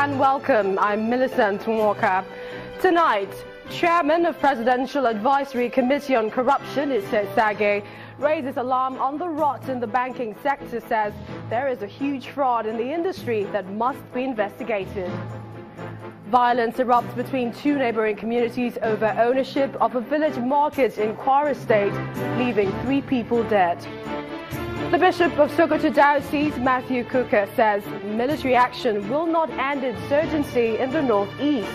and welcome. I'm Millicent Walker. Tonight, Chairman of Presidential Advisory Committee on Corruption, Ite Sage, raises alarm on the rot in the banking sector, says there is a huge fraud in the industry that must be investigated. Violence erupts between two neighboring communities over ownership of a village market in Kwara State, leaving 3 people dead. The Bishop of Sokoto Diocese, Matthew Cooker, says military action will not end insurgency in the northeast.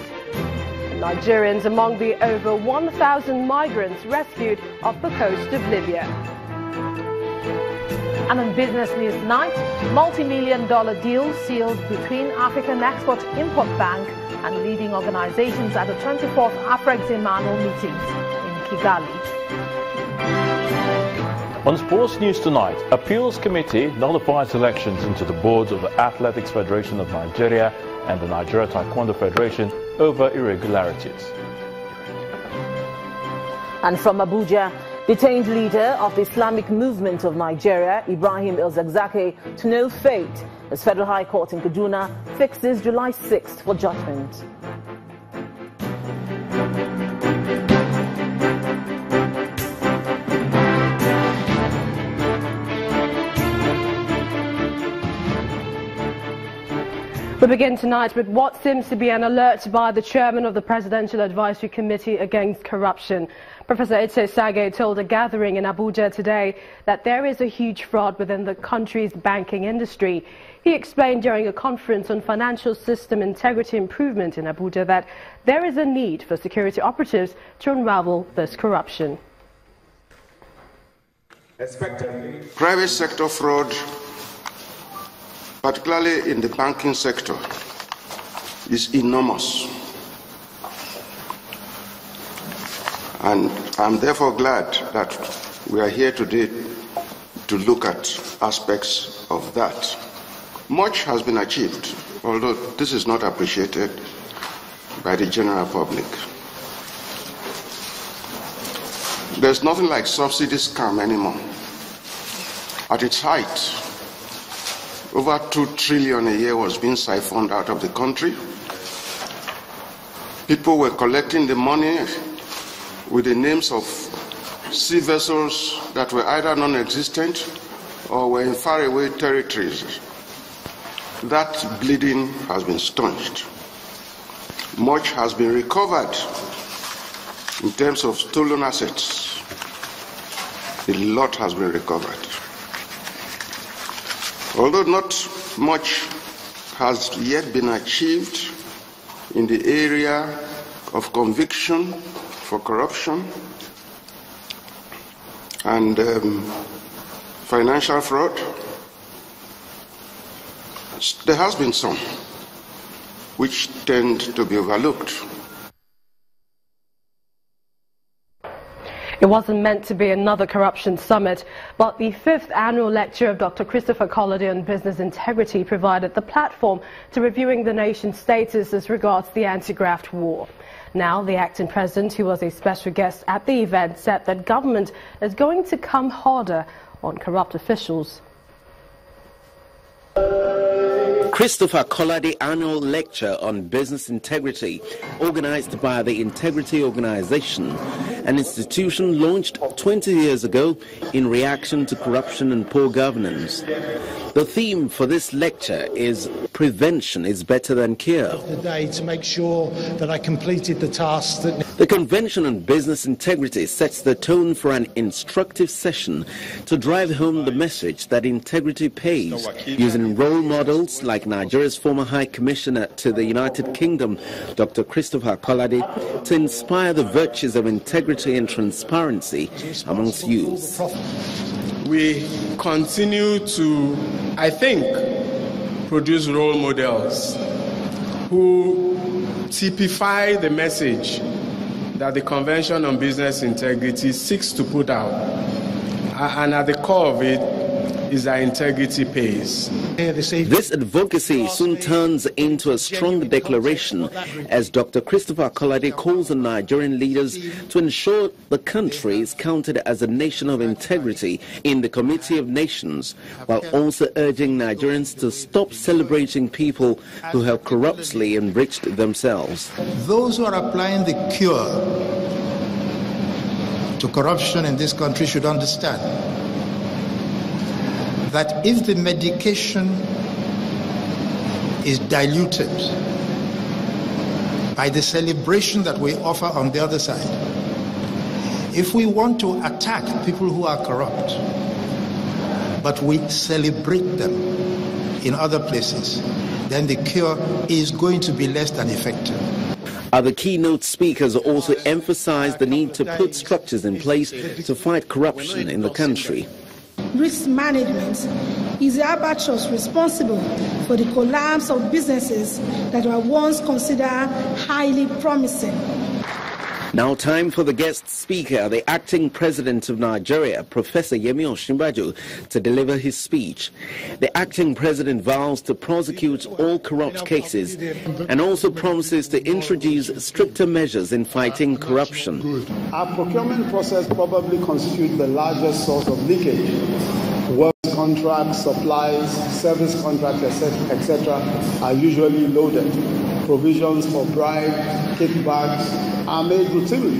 Nigerians among the over 1,000 migrants rescued off the coast of Libya. And on business news tonight, multi-million-dollar deal sealed between African Export-Import Bank and leading organizations at the 24th AFREXIM annual meetings in Kigali. On sports news tonight, Appeals Committee nullifies elections into the boards of the Athletics Federation of Nigeria and the Nigeria Taekwondo Federation over irregularities. And from Abuja, detained leader of the Islamic Movement of Nigeria, Ibrahim El-Zakzaky, to no fate as Federal High Court in Kaduna fixes July 6th for judgment. We begin tonight with what seems to be an alert by the chairman of the Presidential Advisory Committee Against Corruption. Professor Ite Sage told a gathering in Abuja today that there is a huge fraud within the country's banking industry. He explained during a conference on financial system integrity improvement in Abuja that there is a need for security operatives to unravel this corruption. Private sector fraud, particularly in the banking sector, is enormous. And I'm therefore glad that we are here today to look at aspects of that. Much has been achieved, although this is not appreciated by the general public. There's nothing like subsidy scam anymore. At its height, over 2 trillion a year was being siphoned out of the country. People were collecting the money with the names of sea vessels that were either non-existent or were in faraway territories. That bleeding has been staunched. Much has been recovered in terms of stolen assets. A lot has been recovered. Although not much has yet been achieved in the area of conviction for corruption and financial fraud, there has been some which tend to be overlooked. It wasn't meant to be another corruption summit, but the 5th annual lecture of Dr. Christopher Collody on business integrity provided the platform to reviewing the nation's status as regards the anti-graft war. Now, the acting president, who was a special guest at the event, said that government is going to come harder on corrupt officials. Christopher Collody Annual Lecture on Business Integrity, organized by the Integrity Organization, an institution launched 20 years ago in reaction to corruption and poor governance. The theme for this lecture is Prevention is Better Than Cure. To make sure that I completed the tasks that... The Convention on Business Integrity sets the tone for an instructive session to drive home the message that integrity pays, using role models like Nigeria's former High Commissioner to the United Kingdom, Dr. Christopher Collody, to inspire the virtues of integrity and transparency amongst youth. We continue to, I think, produce role models who typify the message that the Convention on Business Integrity seeks to put out. And at the core of it is that integrity pays. This advocacy soon turns into a strong declaration as Dr. Christopher Kolade calls on Nigerian leaders to ensure the country is counted as a nation of integrity in the Committee of Nations, while also urging Nigerians to stop celebrating people who have corruptly enriched themselves. Those who are applying the cure to corruption in this country should understand that if the medication is diluted by the celebration that we offer on the other side, if we want to attack people who are corrupt, but we celebrate them in other places, then the cure is going to be less than effective. Other keynote speakers also emphasized the need to put structures in place to fight corruption in the country. Risk management is the albatross responsible for the collapse of businesses that were once considered highly promising. Now time for the guest speaker, the acting president of Nigeria, Professor Yemi Osinbajo, to deliver his speech. The acting president vows to prosecute all corrupt cases and also promises to introduce stricter measures in fighting corruption. Our procurement process probably constitutes the largest source of leakage. Work contracts, supplies, service contracts, etc. are usually loaded. Provisions for bribe, kickbacks are made routinely.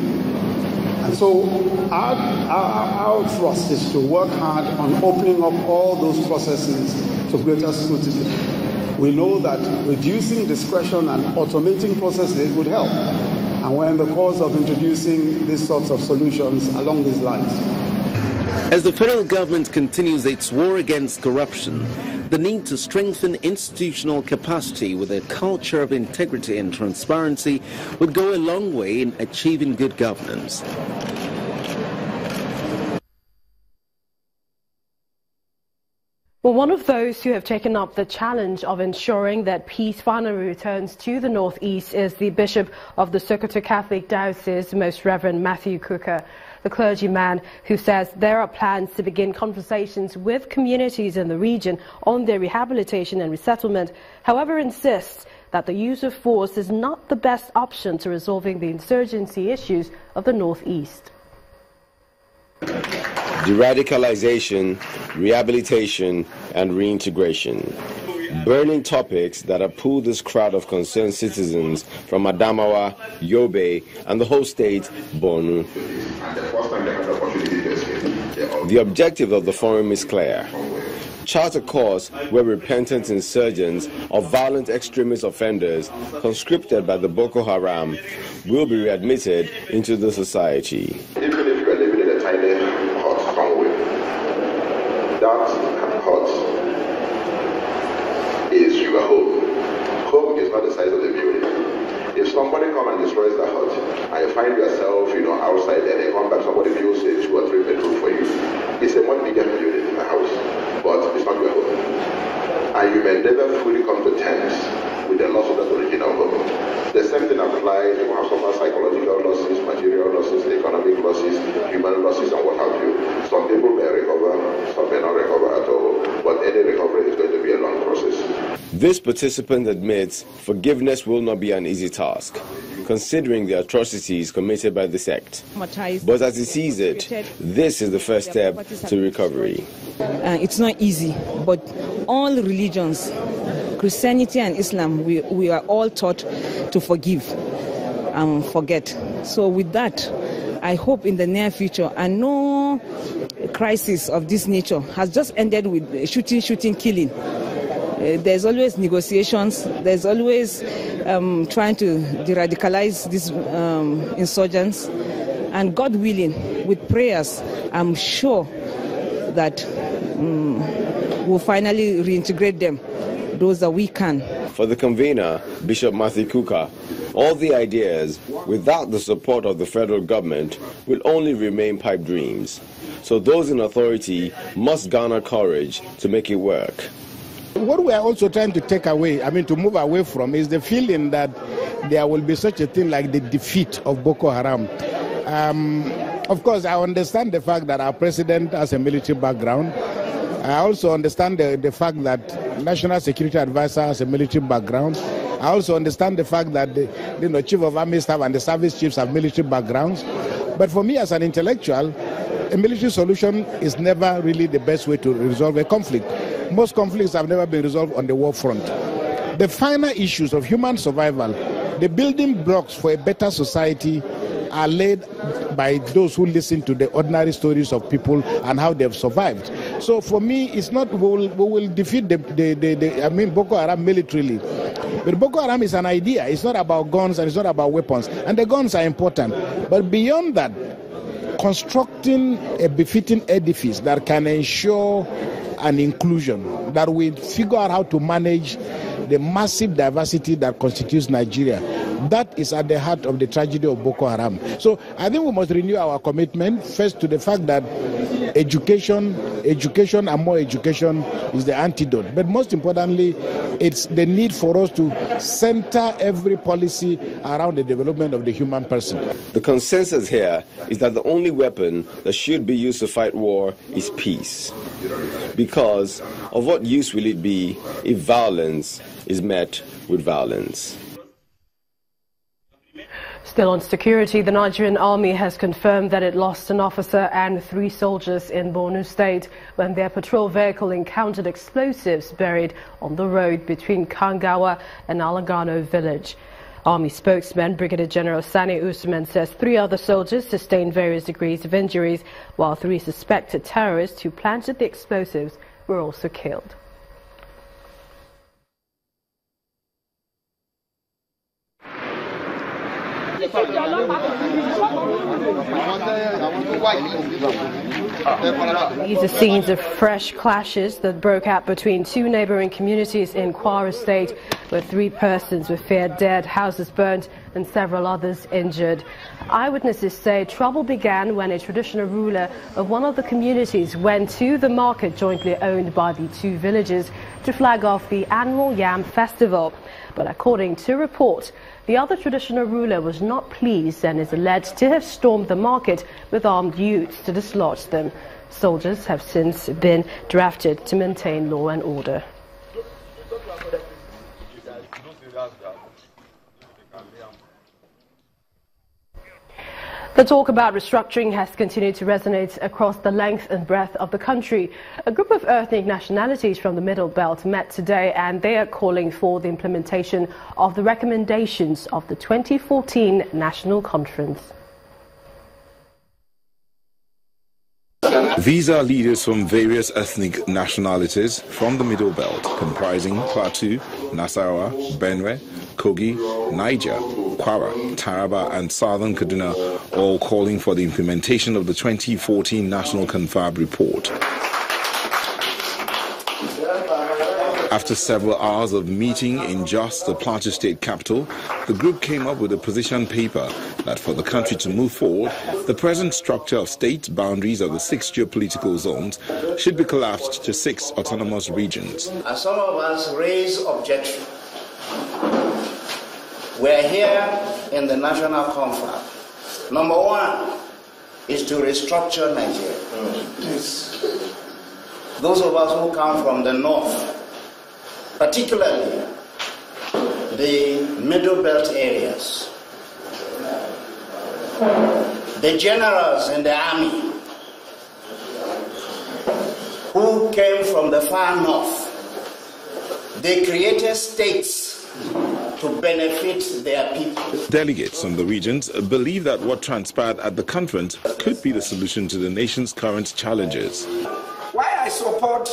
And so our thrust is to work hard on opening up all those processes to greater scrutiny. We know that reducing discretion and automating processes would help. And we're in the course of introducing these sorts of solutions along these lines. As the federal government continues its war against corruption, the need to strengthen institutional capacity with a culture of integrity and transparency would go a long way in achieving good governance. Well, one of those who have taken up the challenge of ensuring that peace finally returns to the Northeast is the Bishop of the Sokoto Catholic Diocese, Most Reverend Matthew Kuka, the clergyman who says there are plans to begin conversations with communities in the region on their rehabilitation and resettlement, however insists that the use of force is not the best option to resolving the insurgency issues of the Northeast. De-radicalization, rehabilitation, and reintegration. Burning topics that have pulled this crowd of concerned citizens from Adamawa, Yobe, and the whole state, Borno. The objective of the forum is clear. Chart a course where repentant insurgents or violent extremist offenders conscripted by the Boko Haram will be readmitted into the society. Even if you are living in a tiny hut somewhere, that hut is your home. Home is not the size of the building. If somebody come and destroys the hut, and you find yourself, outside, and they come back, somebody builds a 2 or 3 bedroom for you. It's a much bigger building in the house, but it's not your home. And you may never fully come to terms with the loss of that original home. The same thing applies. You have some psychological losses, material losses, economic losses, human losses, and what have you. Some people may recover, some may not recover at all, but any recovery is going to be a long process. This participant admits forgiveness will not be an easy task, considering the atrocities committed by the sect. But as he sees it, this is the first step to recovery. It's not easy, but all religions, Christianity and Islam, we are all taught to forgive and forget. So with that, I hope in the near future, and no crisis of this nature has just ended with shooting, killing. There's always negotiations. There's always trying to de-radicalize these insurgents. And God willing, with prayers, I'm sure that we'll finally reintegrate them, those that we can. For the convener, Bishop Matthew Kuka, all the ideas, without the support of the federal government, will only remain pipe dreams. So those in authority must garner courage to make it work. What we are also trying to take away, to move away from, is the feeling that there will be such a thing like the defeat of Boko Haram. Of course, I understand the fact that our president has a military background, I also understand the fact that National Security Advisor has a military background. I also understand the fact that the Chief of Army Staff and the service chiefs have military backgrounds. But for me as an intellectual, a military solution is never really the best way to resolve a conflict. Most conflicts have never been resolved on the war front. The finer issues of human survival, the building blocks for a better society, are laid by those who listen to the ordinary stories of people and how they've survived. So for me, it's not we will defeat Boko Haram militarily. But Boko Haram is an idea. It's not about guns and it's not about weapons. And the guns are important. But beyond that, constructing a befitting edifice that can ensure an inclusion, that will figure out how to manage the massive diversity that constitutes Nigeria. That is at the heart of the tragedy of Boko Haram. So I think we must renew our commitment first to the fact that education and more education is the antidote. But most importantly, it's the need for us to center every policy around the development of the human person. The consensus here is that the only weapon that should be used to fight war is peace. Because of what use will it be if violence is met with violence? Still on security, the Nigerian army has confirmed that it lost an officer and 3 soldiers in Borno State when their patrol vehicle encountered explosives buried on the road between Kangawa and Alagano village. Army spokesman Brigadier General Sani Usman says 3 other soldiers sustained various degrees of injuries, while 3 suspected terrorists who planted the explosives were also killed. These are scenes of fresh clashes that broke out between 2 neighboring communities in Kwara State, where 3 persons were feared dead, houses burned and several others injured. Eyewitnesses say trouble began when a traditional ruler of one of the communities went to the market jointly owned by the 2 villages to flag off the annual Yam Festival. But according to reports, the other traditional ruler was not pleased and is alleged to have stormed the market with armed youths to dislodge them. Soldiers have since been drafted to maintain law and order. The talk about restructuring has continued to resonate across the length and breadth of the country. A group of ethnic nationalities from the Middle Belt met today and they are calling for the implementation of the recommendations of the 2014 National Conference. These are leaders from various ethnic nationalities from the Middle Belt, comprising Plateau, Nasarawa, Benue, Kogi, Niger, Kwara, Taraba and Southern Kaduna, all calling for the implementation of the 2014 National Confab report. After several hours of meeting in Jos, the Plateau State capital, the group came up with a position paper that for the country to move forward, the present structure of state boundaries of the 6 geopolitical zones should be collapsed to 6 autonomous regions. As some of us raise objections, we're here in the National Confab. Number 1 is to restructure Nigeria. Those of us who come from the north, particularly the Middle Belt areas, the generals in the army who came from the far north, they created states to benefit their people. Delegates from the regions believe that what transpired at the conference could be the solution to the nation's current challenges. Why I support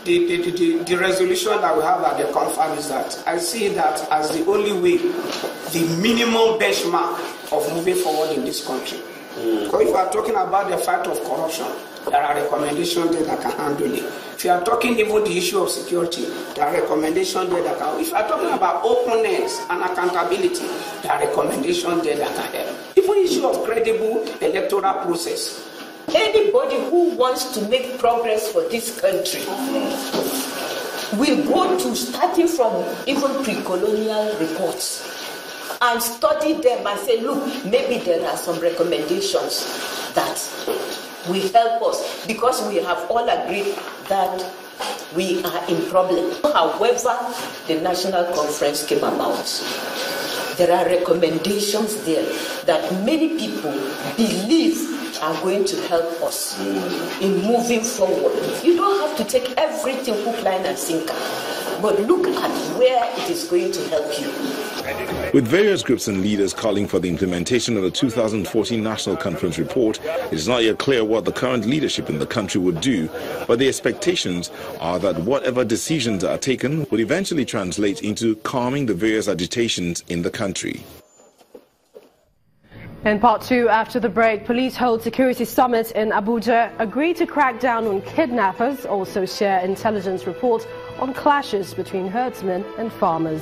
the resolution that we have at the conference is that I see that as the only way, the minimum benchmark of moving forward in this country. So if you are talking about the fight of corruption, there are recommendations there that can handle it. If you are talking about the issue of security, there are recommendations there that can. If you are talking about openness and accountability, there are recommendations there that can help. Even the issue of credible electoral process. Anybody who wants to make progress for this country will go to starting from even pre-colonial reports. and study them and say, look, maybe there are some recommendations that will help us, because we have all agreed that we are in problem. However, the national conference came about. There are recommendations there that many people believe are going to help us in moving forward. You don't have to take everything hook, line, and sinker, but look at where it is going to help you. With various groups and leaders calling for the implementation of the 2014 National Conference report, it is not yet clear what the current leadership in the country would do, but the expectations are that whatever decisions are taken would eventually translate into calming the various agitations in the country. In part two, after the break, police hold security summit in Abuja, agree to crack down on kidnappers, also share intelligence reports on clashes between herdsmen and farmers.